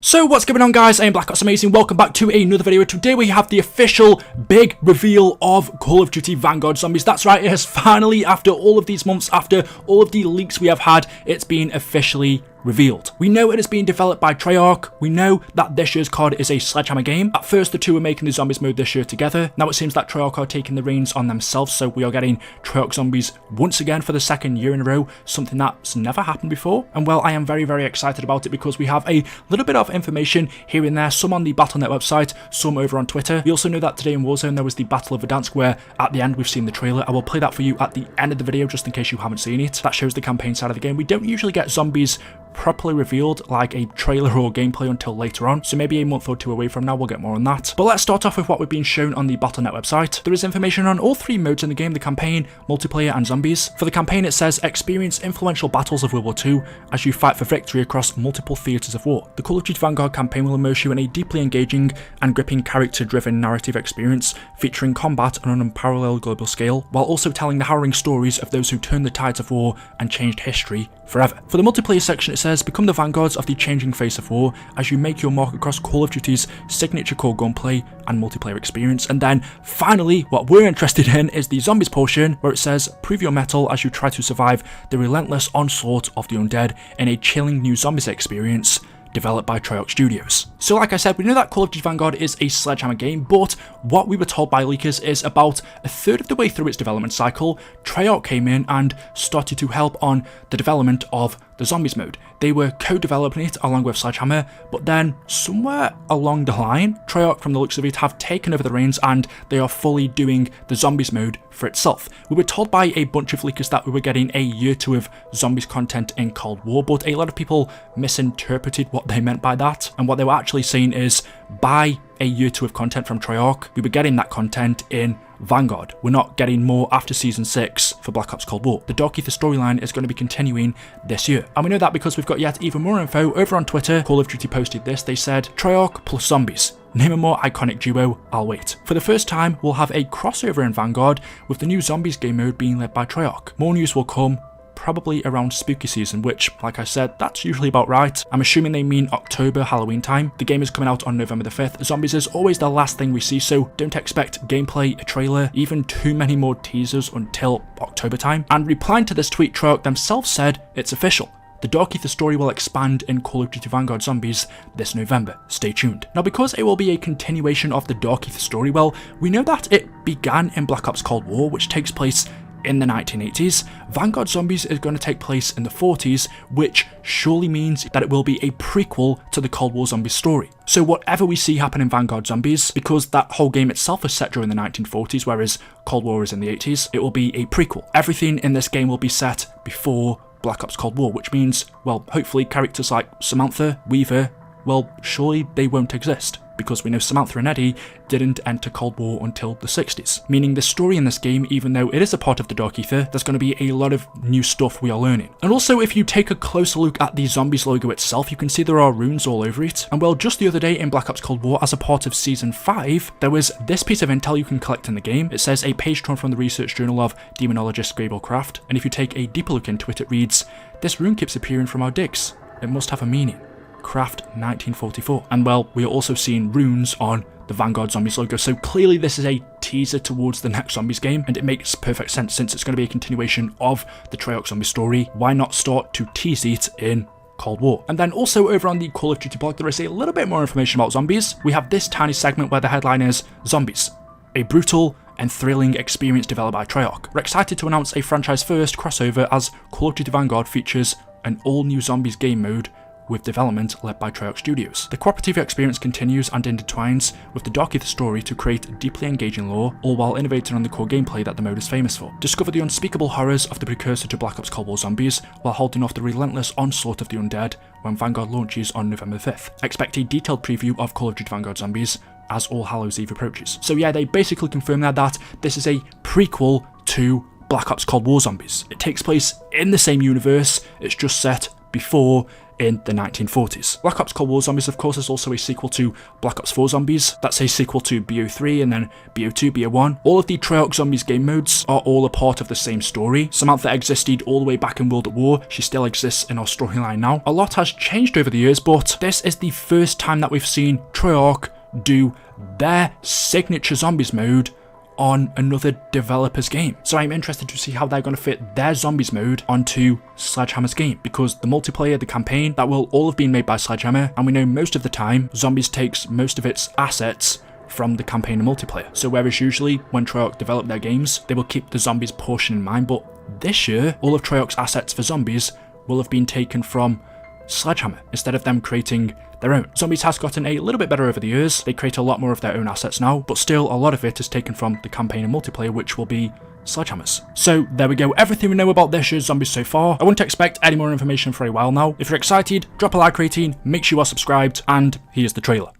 So what's going on, guys? I am Black Ops Amazing. Welcome back to another video. Today we have the official big reveal of Call of Duty Vanguard Zombies. That's right, it has finally, after all of these months, after all of the leaks we have had, it's been officially revealed. We know it is being developed by Treyarch. We know that this year's COD is a Sledgehammer game. At first the two were making the Zombies mode this year together. Now it seems that Treyarch are taking the reins on themselves, so we are getting Treyarch Zombies once again for the second year in a row, something that's never happened before. And well, I am very excited about it because we have a little bit of information here and there, some on the Battle.net website, some over on Twitter. We also know that today in Warzone there was the Battle of Verdansk, where at the end we've seen the trailer. I will play that for you at the end of the video just in case you haven't seen it. That shows the campaign side of the game. We don't usually get Zombies properly revealed like a trailer or gameplay until later on, so maybe a month or two away from now we'll get more on that. But let's start off with what we've been shown on the Battle.net website. There is information on all three modes in the game: the campaign, multiplayer and zombies. For the campaign it says experience influential battles of World War II as you fight for victory across multiple theatres of war. The Call of Duty Vanguard campaign will immerse you in a deeply engaging and gripping character-driven narrative experience featuring combat on an unparalleled global scale, while also telling the harrowing stories of those who turned the tides of war and changed history forever. For the multiplayer section it says become the vanguards of the changing face of war as you make your mark across Call of Duty's signature core gunplay and multiplayer experience. And then finally what we're interested in is the zombies portion, where it says prove your mettle as you try to survive the relentless onslaught of the undead in a chilling new zombies experience developed by Treyarch Studios. So like I said, we know that Call of Duty Vanguard is a Sledgehammer game, but what we were told by leakers is about a third of the way through its development cycle, Treyarch came in and started to help on the development of the Zombies mode. They were co-developing it along with Sledgehammer, but then somewhere along the line, Treyarch, from the looks of it, have taken over the reins and they are fully doing the Zombies mode for itself. We were told by a bunch of leakers that we were getting a year two of Zombies content in Cold War, but a lot of people misinterpreted what they meant by that, and what they were actually saying is by a year two of content from Treyarch, we were getting that content in Vanguard. We're not getting more after Season 6 for Black Ops Cold War. The Dark Ether storyline is going to be continuing this year. And we know that because we've got yet even more info over on Twitter. Call of Duty posted this. They said, Treyarch plus Zombies. Name a more iconic duo, I'll wait. For the first time, we'll have a crossover in Vanguard, with the new Zombies game mode being led by Treyarch. More news will come probably around spooky season, which, like I said, that's usually about right. I'm assuming they mean October, Halloween time. The game is coming out on November the 5th. Zombies is always the last thing we see, so don't expect gameplay, a trailer, even too many more teasers until October time. And replying to this tweet, Treyarch themselves said it's official. The Dark Ether story will expand in Call of Duty Vanguard Zombies this November. Stay tuned. Now, because it will be a continuation of the Dark Ether story, well, we know that it began in Black Ops Cold War, which takes place in the 1980s. Vanguard Zombies is going to take place in the 40s, which surely means that it will be a prequel to the Cold War Zombies story. So whatever we see happen in Vanguard Zombies, because that whole game itself is set during the 1940s, whereas Cold War is in the 80s, it will be a prequel. Everything in this game will be set before Black Ops Cold War, which means, well, hopefully characters like Samantha, Weaver, well, surely they won't exist, because we know Samantha and Eddie didn't enter Cold War until the 60s. Meaning the story in this game, even though it is a part of the Dark Ether, there's going to be a lot of new stuff we are learning. And also, if you take a closer look at the Zombies logo itself, you can see there are runes all over it. And well, just the other day in Black Ops Cold War, as a part of Season 5, there was this piece of intel you can collect in the game. It says a page torn from the research journal of demonologist Grable Craft. And if you take a deeper look into it, it reads, "This rune keeps appearing from our digs. It must have a meaning. Craft 1944. And well, we are also seeing runes on the Vanguard Zombies logo, so clearly this is a teaser towards the next Zombies game, and it makes perfect sense since it's going to be a continuation of the Treyarch Zombie story. Why not start to tease it in Cold War? And then also over on the Call of Duty blog, there is a little bit more information about Zombies. We have this tiny segment where the headline is Zombies, a brutal and thrilling experience developed by Treyarch. We're excited to announce a franchise first crossover as Call of Duty Vanguard features an all new Zombies game mode with development led by Treyarch Studios. The cooperative experience continues and intertwines with the Dark Ether story to create deeply engaging lore, all while innovating on the core gameplay that the mode is famous for. Discover the unspeakable horrors of the precursor to Black Ops Cold War Zombies, while holding off the relentless onslaught of the undead when Vanguard launches on November 5th. Expect a detailed preview of Call of Duty Vanguard Zombies as All Hallows Eve approaches. So yeah, they basically confirmed that this is a prequel to Black Ops Cold War Zombies. It takes place in the same universe, it's just set before in the 1940s. Black Ops Cold War Zombies, of course, is also a sequel to Black Ops 4 Zombies. That's a sequel to BO3 and then BO2, BO1. All of the Treyarch Zombies game modes are all a part of the same story. Samantha existed all the way back in World at War. She still exists in our storyline now. A lot has changed over the years, but this is the first time that we've seen Treyarch do their signature Zombies mode on another developer's game. So I'm interested to see how they're going to fit their Zombies mode onto Sledgehammer's game, because the multiplayer, the campaign, that will all have been made by Sledgehammer, and we know most of the time Zombies takes most of its assets from the campaign and multiplayer. So whereas usually when Treyarch develop their games, they will keep the Zombies portion in mind, but this year all of Treyarch's assets for Zombies will have been taken from Sledgehammer instead of them creating their own. Zombies has gotten a little bit better over the years. They create a lot more of their own assets now, but still a lot of it is taken from the campaign and multiplayer, which will be Sledgehammer's. So there we go, everything we know about this year's Zombies so far. I wouldn't expect any more information for a while now. If you're excited, drop a like rating, make sure you are subscribed, and here's the trailer.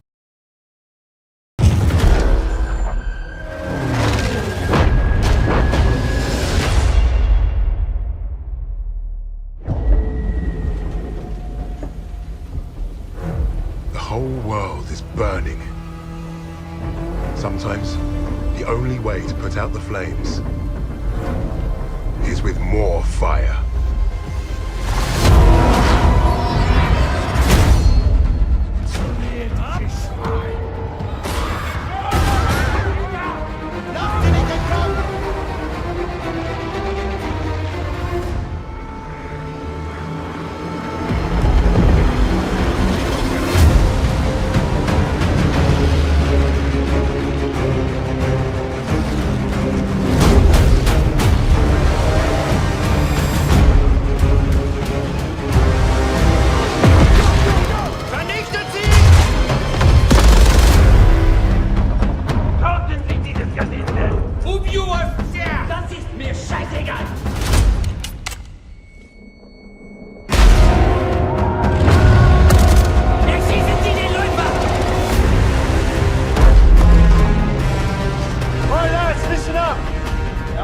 The whole world is burning. Sometimes, the only way to put out the flames is with more fire.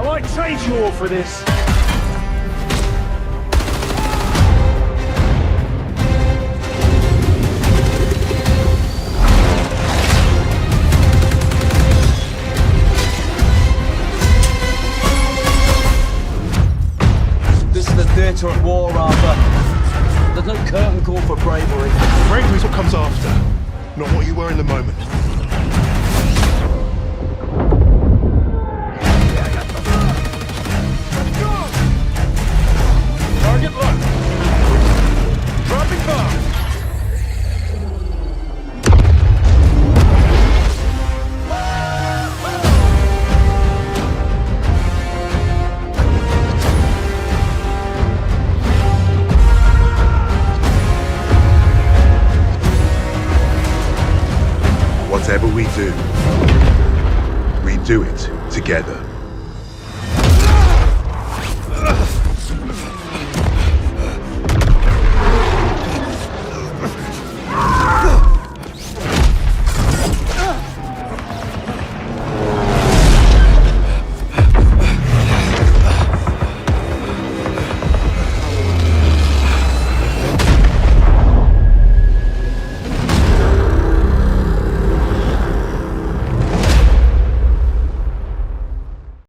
I trade you all for this. This is the theatre of war, Arthur. There's no curtain call for bravery. Bravery is what comes after, not what you were in the moment. Target locked. Dropping bomb. Whatever we do it together.